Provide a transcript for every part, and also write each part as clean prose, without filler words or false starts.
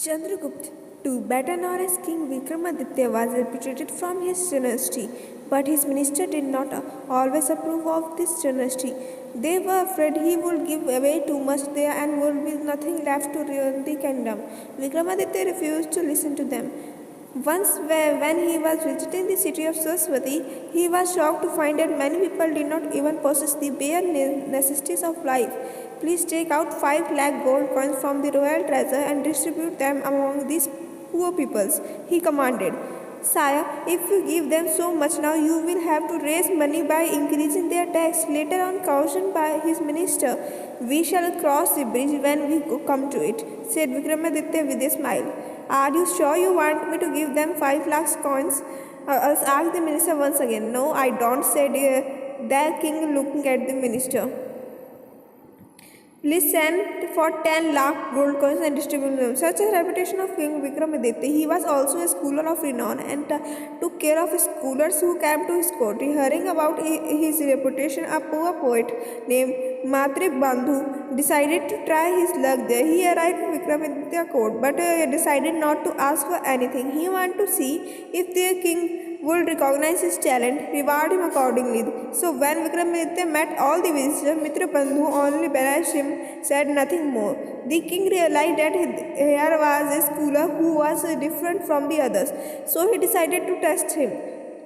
Chandragupta II, better known as King Vikramaditya, was reputed from his dynasty, but his ministers did not always approve of this dynasty. They were afraid he would give away too much there and would be nothing left to ruin the kingdom. Vikramaditya refused to listen to them. Once, when he was visiting the city of Saraswati, he was shocked to find that many people did not even possess the bare necessities of life. Please take out 5 lakh gold coins from the royal treasure and distribute them among these poor peoples, he commanded. Sire, if you give them so much now, you will have to raise money by increasing their tax. Later on, cautioned by his minister, we shall cross the bridge when we come to it, said Vikramaditya with a smile. Are you sure you want me to give them 5 lakhs coins? Asked the minister once again. No, I don't, said the king looking at the minister. Please send for 10 lakh gold coins and distribute them. Such a reputation of King Vikramaditya. He was also a scholar of renown and took care of scholars who came to his court. Hearing about his reputation, a poor poet named Matri Bandhu decided to try his luck there. He arrived at Vikramaditya court but decided not to ask for anything. He wanted to see if the king would recognize his talent, reward him accordingly. So when Vikramaditya met all the visitors, Mitra Bandhu only barraged him, said nothing more. The king realized that here was a scholar who was different from the others, so he decided to test him.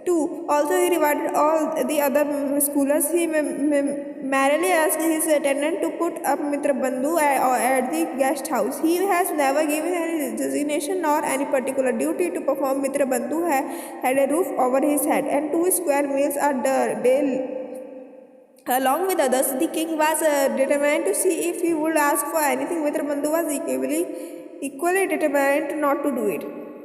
Too. Also, he rewarded all the other scholars. He merrily asked his attendant to put up Mitra Bandhu at the guest house. He has never given any designation nor any particular duty to perform. Mitra Bandhu had a roof over his head and 2 square meals a day. Along with others, the king was determined to see if he would ask for anything. Mitra Bandhu was equally determined not to do it.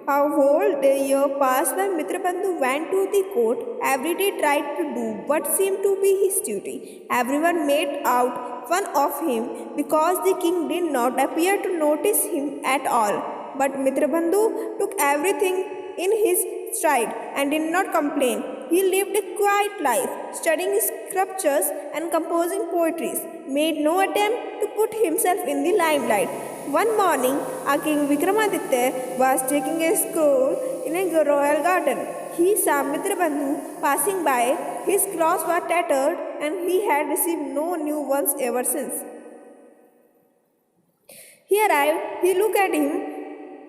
A whole year passed by. Mitra Bandhu went to the court. Every day tried to do what seemed to be his duty. Everyone made out fun of him because the king did not appear to notice him at all. But Mitra Bandhu took everything in his stride and did not complain. He lived a quiet life, studying scriptures and composing poetries, made no attempt to put himself in the limelight. One morning, our King Vikramaditya was taking a stroll in a royal garden. He saw Mitra Bandhu passing by. His clothes were tattered and he had received no new ones ever since. He arrived, he looked at him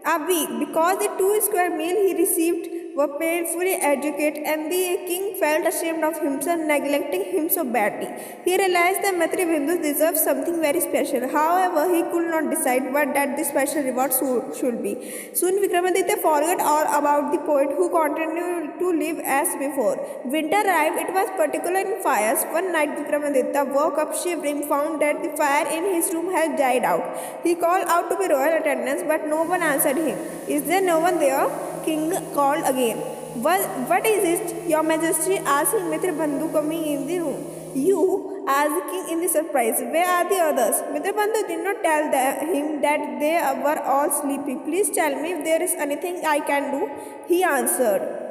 a week because the 2 square meal he received were painfully educated and the king felt ashamed of himself neglecting him so badly. He realized that Matri Bindu deserved something very special. However, he could not decide what that the special reward should be. Soon Vikramaditya forgot all about the poet who continued to live as before. Winter arrived, it was particularly in fires. One night Vikramaditya woke up shivering, found that the fire in his room had died out. He called out to the royal attendants but no one answered him. Is there no one there? King called again. What is it, Your Majesty? Asked Mitra Bandhu coming in the room. You, asked the king in the surprise. Where are the others? Mitra Bandhu did not tell him that they were all sleeping. Please tell me if there is anything I can do. He answered.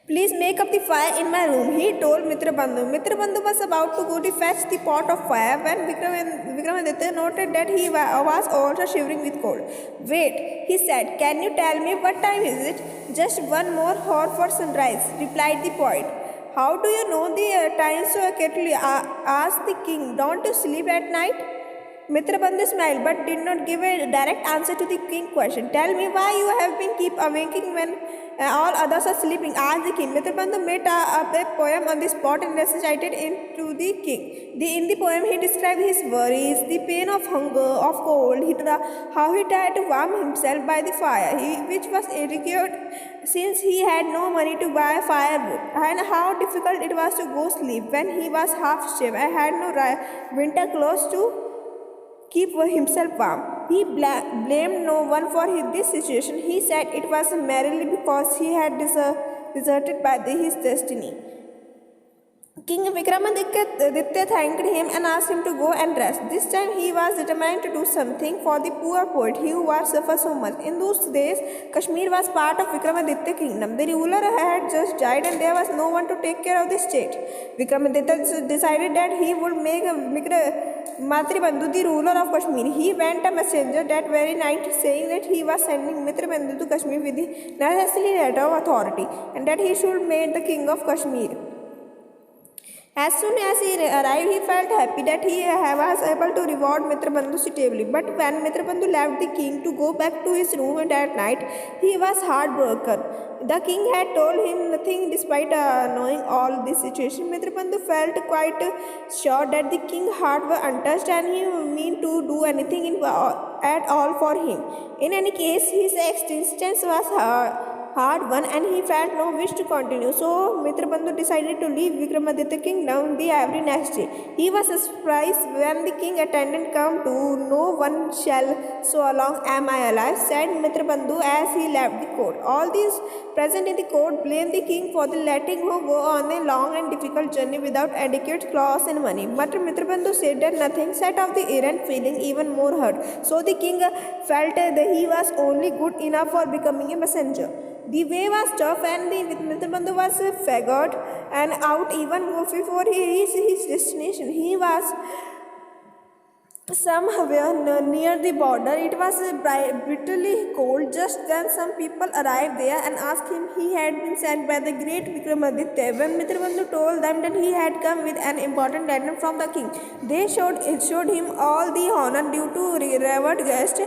Please make up the fire in my room, he told Mitra Bandhu. Mitra Bandhu was about to go to fetch the pot of fire when Vikramaditya noted that he was also shivering with cold. Wait, he said, can you tell me what time is it? Just 1 more hour for sunrise, replied the poet. How do you know the time so accurately? Asked the king. Don't you sleep at night? Mitra Bandhu smiled but did not give a direct answer to the king's question. Tell me why you have been keep awaking when all others are sleeping, asked the king. Mitra Bandhu made up a poem on the spot and recited it to the king. In the poem, he described his worries, the pain of hunger, of cold, how he tried to warm himself by the fire, which was inadequate since he had no money to buy firewood, and how difficult it was to go sleep when he was half shaved and had no winter clothes to keep himself warm. He blamed no one for this situation. He said it was merely because he had deserted by his destiny. King Vikramaditya thanked him and asked him to go and rest. This time he was determined to do something for the poor poet who was suffered so much. In those days, Kashmir was part of Vikramaditya kingdom. The ruler had just died and there was no one to take care of the state. Vikramaditya decided that he would make Matribandhu, the ruler of Kashmir. He went a messenger that very night saying that he was sending Mitrabandhu to Kashmir with the necessary letter of authority and that he should make the king of Kashmir. As soon as he arrived, he felt happy that he was able to reward Mitrabandhu suitably. But when Mitrabandhu left the king to go back to his room that night, he was heartbroken. The king had told him nothing despite knowing all this situation. Mitrabandhu felt quite sure that the king's heart was untouched and he meant to do anything at all for him. In any case, his existence was hard one and he felt no wish to continue. So Mitrabandhu decided to leave Vikramaditya kingdom the every next day. He was surprised when the king attendant come to no one shall so long am I alive, said Mitrabandhu as he left the court. All these present in the court blamed the king for the letting him go on a long and difficult journey without adequate clothes and money. But Mitrabandhu said that nothing set off the errant feeling even more hurt. So the king felt that he was only good enough for becoming a messenger. The way was tough and the Mitrabandhu was figured and out even before he reached his destination. He was somewhere near the border. It was bitterly cold. Just then some people arrived there and asked him he had been sent by the great Vikramaditya. When Mitrabandhu told them that he had come with an important letter from the king, they showed him all the honor due to revered guest,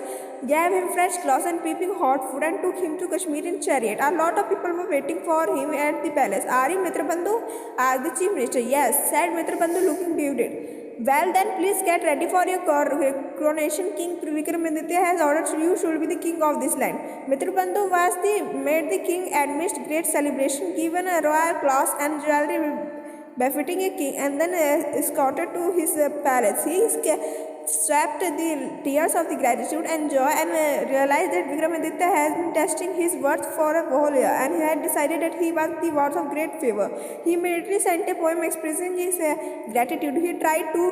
gave him fresh clothes and piping hot food and took him to Kashmir in chariot. A lot of people were waiting for him at the palace. Are you Mitrabandhu? Asked the chief minister. Yes, said Mitrabandhu looking bewildered. Well then, please get ready for your coronation. King Vikramaditya has ordered you should be the king of this land. Mitrabandhu was made the king amidst great celebration, given a royal cloth and jewelry befitting a king, and then escorted to his palace. He swept the tears of the gratitude and joy and realized that Vikramaditya has been testing his worth for a whole year and he had decided that he was the worth of great favor. He immediately sent a poem expressing his gratitude. He tried to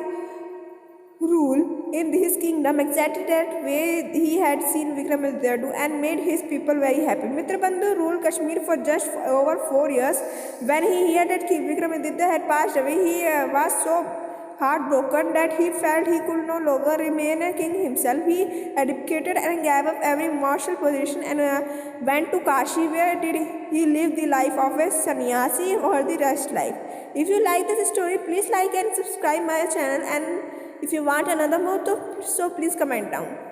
rule in his kingdom exactly that way he had seen Vikramaditya do and made his people very happy. Mitrabandhu ruled Kashmir for just over 4 years. When he heard that King Vikramaditya had passed away, he was so heartbroken that he felt he could no longer remain a king himself. He abdicated and gave up every martial position and went to Kashi, where did he live the life of a sannyasi or the rest life. If you like this story, please like and subscribe my channel, and if you want another more, so please comment down.